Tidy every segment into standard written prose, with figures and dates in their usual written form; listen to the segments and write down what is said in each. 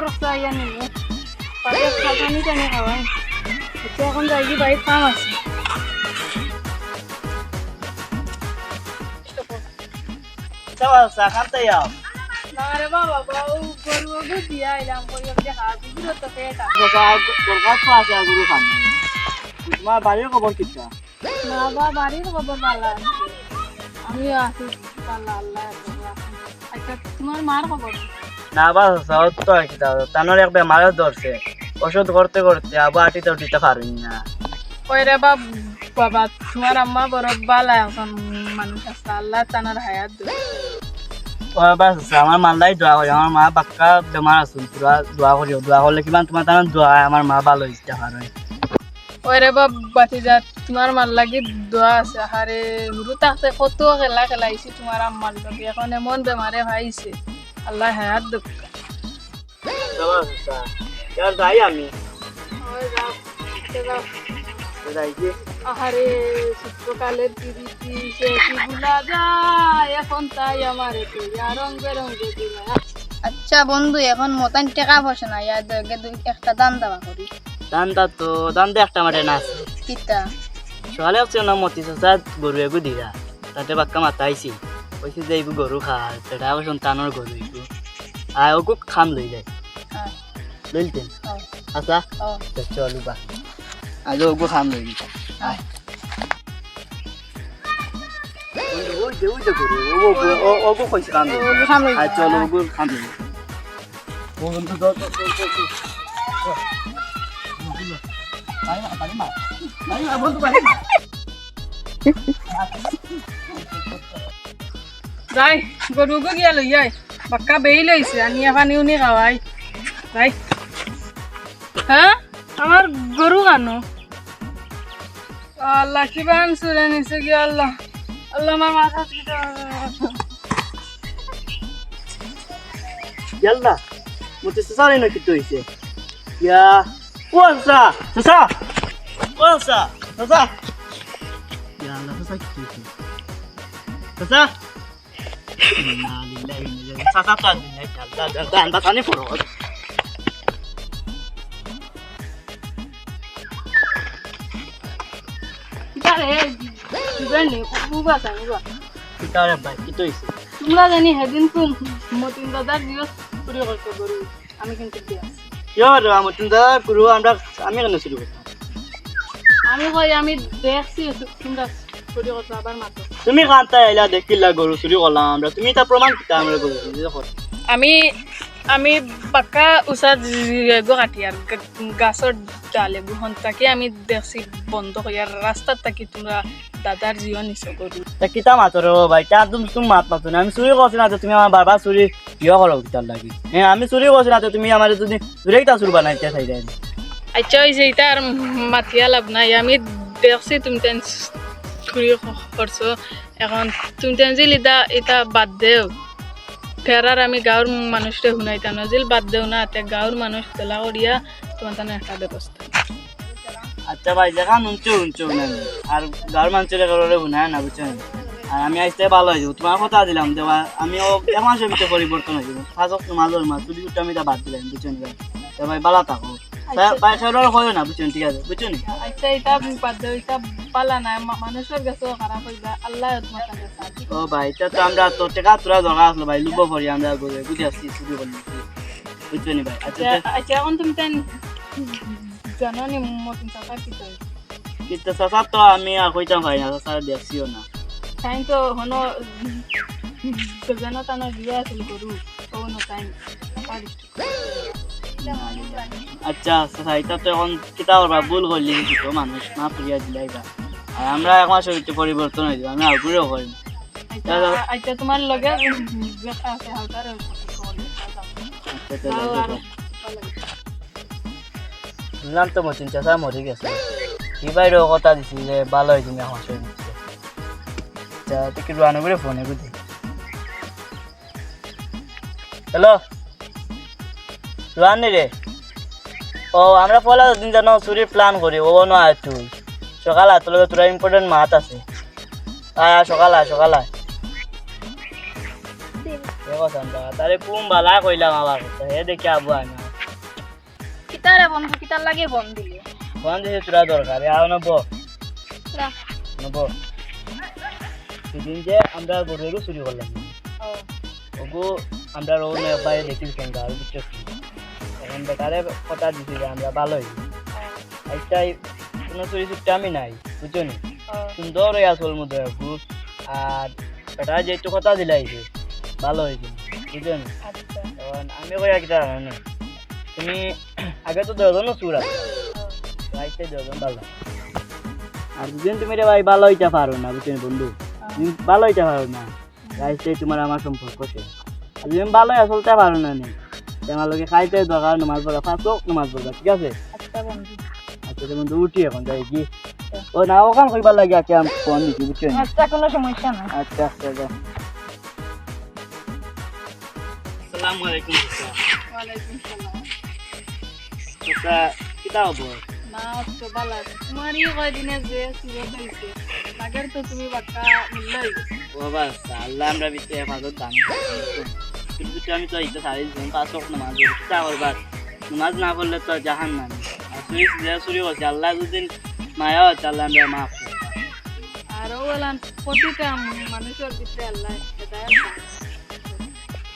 রক্ত আইয়া নিব পাতে খাবানি টানে খাওয়াই এতিয়া এখন যাই কি বাড়ির কাম আছে চা খাতে যাও না রে বাবা বাবু গরু গরু দিয়া আইলাম কই আমি দেখা বুঝলো তো পেটা দরকার তো আছে গুরু খান তোমার বাড়ির খবর কিটা না বাবা বাড়ির খবর ভালো আমি আছি আল্লাহ আল্লাহ আচ্ছা তোমার মার খবর না বা সাউথ তো কি দাও তানোর এক বেমারও ধরছে ওষুধ করতে করতে আবার আটিতে উঠিতে পারি না ওই রে বাবা তোমার আম্মা বড় ভালো এখন মানুষ আছে আল্লাহ তানার হায়াত দেবে ও বাস আমার মাল্লাই দোয়া করি আমার মা বাক্কা বেমার আছে পুরা দোয়া করিও দোয়া করলে কিমান তোমার তানোর দোয়া আমার মা ভালো হইতে পারে ওই রে বাতি যা তোমার মার লাগি দোয়া আছে আরে হুরু তাতে কত খেলা খেলাইছি তোমার আম্মার লগে এখন এমন বেমারে ভাইছে আল্লাহ হায়াত দেবে यार যাই আমি ওই যাও যাও যাই কি আহারে শীতকালের প্রীতি সে কি ভুলা যায় এখন তাই আমার রঙ বেরঙে দিলা আচ্ছা বন্ধু এখন মতন টাকা পয়সা না ইয়াদ একটা দান দেওয়া করি দান দে একটা মাঠে না কিতা সকালে হচ্ছে না মতি চাচা গরু এগু দিরা তাতে বাক্কা মাতাইছি কইছি যে এইগু গরু খা সেটা আবার সন্তানোর গরু এগু আর ওগু খাম লই যায় লইলতেন আচ্ছা চলু বা আজ ওগু খাম লই ওগু কইছি খাম লই আর চলো ওগু খাম লই ও বন্ধু তো যাই গরুকে গিয়া লই যাই বাক্কা বেই লইছে আনিয়া পানি উনি খাওয়াই যাই হ্যাঁ আমার গরু কানো আল্লাহ কিবা আনছুরে নিছে কি আল্লাহ আল্লাহ আমার মাথা Yalla, mutu sasari no kito ise. Ya, onsa, sasa, onsa, sasa. Yalla, sasa kito ise. Sasa. Inna lillahi wa inna ilaihi sasa to adina yalla, dan basani puro. Kitare, gani, uba sa uba. Kitare bai, kito ise. তোমরা জানি সেদিন তো মতিন দাদার দিবস চুরি করতে গরু আমি কিন্তু দিয়া Yor, amutun da guru আমরা আমি কেন শুরু করতাম আমি কই আমি দেখছি তোমরা চুরি করতে আবার মাত্র তুমি কান্তা এলা দেখিলা গরু চুরি করলাম আমরা তুমি তা প্রমাণ কিতা আমরা গরু চুরি দেখো আমি পাক্কা উসাদ গো কাটিয়ার গাছর ডালে বুহন তাকে আমি দেখছি বন্ধ হইয়ার রাস্তার তাকি তোমরা দাদার জীবন নিছো গরু তা কিতা মাতর ভাই তা তুমি মাত মাতো না আমি চুরি করছি না তুমি আমার বারবার চুরি কিয় করো কিতার লাগি হ্যাঁ আমি চুরি করছি না তুমি আমার যদি চুরি কিতা চুরি বানাইতে চাই দেন আচ্ছা ওই যে এটা আর মাতিয়া লাভ নাই আমি দেখছি তুমি তেন চুরি করছো এখন তুমি তেন যে এটা বাদ দেও ফেরার আমি গাঁৱৰ মানুষরে শুনাইতাম নজিল বাদ দেও না তে গাঁৱৰ মানুষ তেলা করিয়া তোমার তানে একটা ব্যবস্থা আচ্ছা ভাই দেখা নুনচো না আর গাঁর মানুষের ঘরে শুনায় না বুঝছেন আর আমি আসতে ভালো হয়ে যাবো তোমার কথা দিলাম দেওয়া আমিও এক মাসের ভিতরে পরিবর্তন হয়ে যাবো ফাঁসক মাঝের মাছ চুরি করতে আমি তা বাদ দিলাম বুঝছেন ভাই তো ভাই ভালো থাকো ভাই সেটার হয় না বুঝছেন ঠিক আছে বুঝছেন আচ্ছা এটা বাদ দেও এটা পালা না মানুষের কাছেও খারাপ হইবা আল্লাহ তোমার কাছে সাথী ও ভাই এটা তো আমরা তো টেকা তোরা দরকার আসলো ভাই লুবো করি আমরা বলে বুঝে আসছি চুরি করলি বুঝছেন ভাই আচ্ছা আচ্ছা এখন তুমি তেন জানানি মতন চাকা কি তো কিন্তু চাচা তো আমি আর কইতাম ভাই না চাচা দেখছিও না টাইম তো হনো জানা তানা বিয়া আছিল গরু কোনো টাইম আচ্ছা চাচা এটা তো এখন কিতা করবা ভুল করলি তো মানুষ না প্রিয়া দিলাই বা আর আমরা এক মাসের ভিতরে পরিবর্তন হয়ে যাবো আমি আগ্রহ করি আচ্ছা তোমার লগে দেখা আছে হালকার শুনলাম তো মতিন চাচা মরে গেছে কি বাইরেও কথা দিছি যে ভালো হয়েছে এক মাসের ভিতরে আচ্ছা তুই রানো করে ফোনে বুঝি হ্যালো রানি রে ও আমরা পয়লা দিন যেন চুরির প্ল্যান করি ও না তুই সকাল তোর লগে তোরা ইম্পর্টেন্ট মাত আছে সকাল তারে কুম বালা কইলাম আবার হে দেখি আবু আনা কিতারে বন্ধু কিতার লাগে বন্ধ দিলে ফোন দিছে তোরা দরকার আর নব নব সেদিন যে আমরা গরুরও চুরি করলাম ওগো আমরা রোনে বাইরে দেখি কেন আর কিছু এখন বেকারে কথা দিছি যে আমরা ভালোই এইটাই কোনো চুরি চুরি আমি নাই বুঝছো নি সুন্দর হয়ে আসল মধ্যে আর এটা যে একটু কথা দিলাইছে ভালো হয়েছে বুঝছো নি এখন আমি কই একটা জানো তুমি আগে তো দশজন চুর আছে রাইতে দশজন ভালো আর দুজন তুমি রে ভাই ভালো হইতে পারো না বুঝছো নি বন্ধু তুমি ভালো হইতে পারো না রাইতে তোমার আমার সম্পর্ক শেষ আর তুমি ভালো চলতে পারো না নি তোমার লোকে খাইতে দরকার নামাজ পড়া ফাঁসো নামাজ পড়া ঠিক আছে আচ্ছা বন্ধু আচ্ছা বন্ধু উঠি এখন যাই কি ও না ওখান কইবার লাগে আজকে আমি ফোন দিছি বুঝছো নি আচ্ছা কোনো সমস্যা নাই আচ্ছা আচ্ছা যাও আসসালামু আলাইকুম ওয়ালাইকুম সালাম আচ্ছা কিতা হবো না তো ভালো তোমারই কয়দিনে যে সুযোগ হয়েছে আগের তো তুমি বাক্কা মিললাই ও বাস আল্লাহ আমরা বিতে হেফাজত দান কিন্তু আমি তো এইটা সারি দিন পাঁচ ওয়াক্ত নামাজ পড়ি কিতা করবার নামাজ না পড়লে তো জাহান্নাম আর সুরি যে সুরি হচ্ছে আল্লাহ যদি মায়া হচ্ছে আল্লাহ আমরা মাফ করব আরও বলেন প্রতিটা মানুষের ভিতরে আল্লাহ হেদায়েত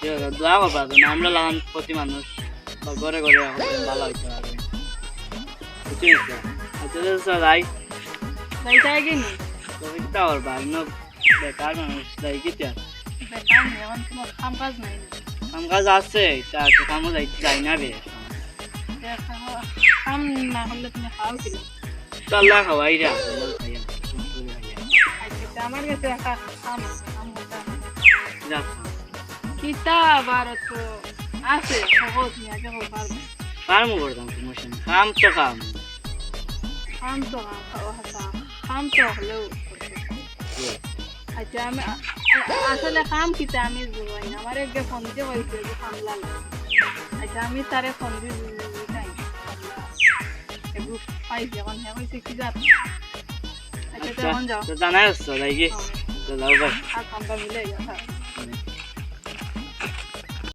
দান দোয়া করবা না আমরা লাগান প্রতি মানুষ ঘরে ঘরে ভালো হইতে পারবে বুঝছো আচ্ছা যাই যাইতে আগে নি তবে কিতা করবা বেকার মানুষ যাই কিতা বেকার নেই এখন কোনো কাম কাজ নাই কাম কাজ আছে কামও যাই না রে কাম না করলে তুমি খাও কি তো আল্লাহ খাওয়াই রা আচ্ছা আমার কাছে একটা কাম আছে কাম করতে যাক কিতা আবার তো আছে সহজ নিয়ে আগে পারবো কাম করতাম সমস্যা নেই কাম তো কাম কাম তো কাম তো হলেও আচ্ছা আমি আসলে কাম কিতা আমি জুড়াই না আমার একগে ফোন দিয়ে বলছে যে কামলা আচ্ছা আমি তারে ফোন দিয়ে জুড়াই এগুলো পাইছি এখন হ্যাঁ হয়েছে কি যাত আচ্ছা তখন যাও তো জানাই আসছো যাই কি যাও ভাই আর কামটা মিলে যাও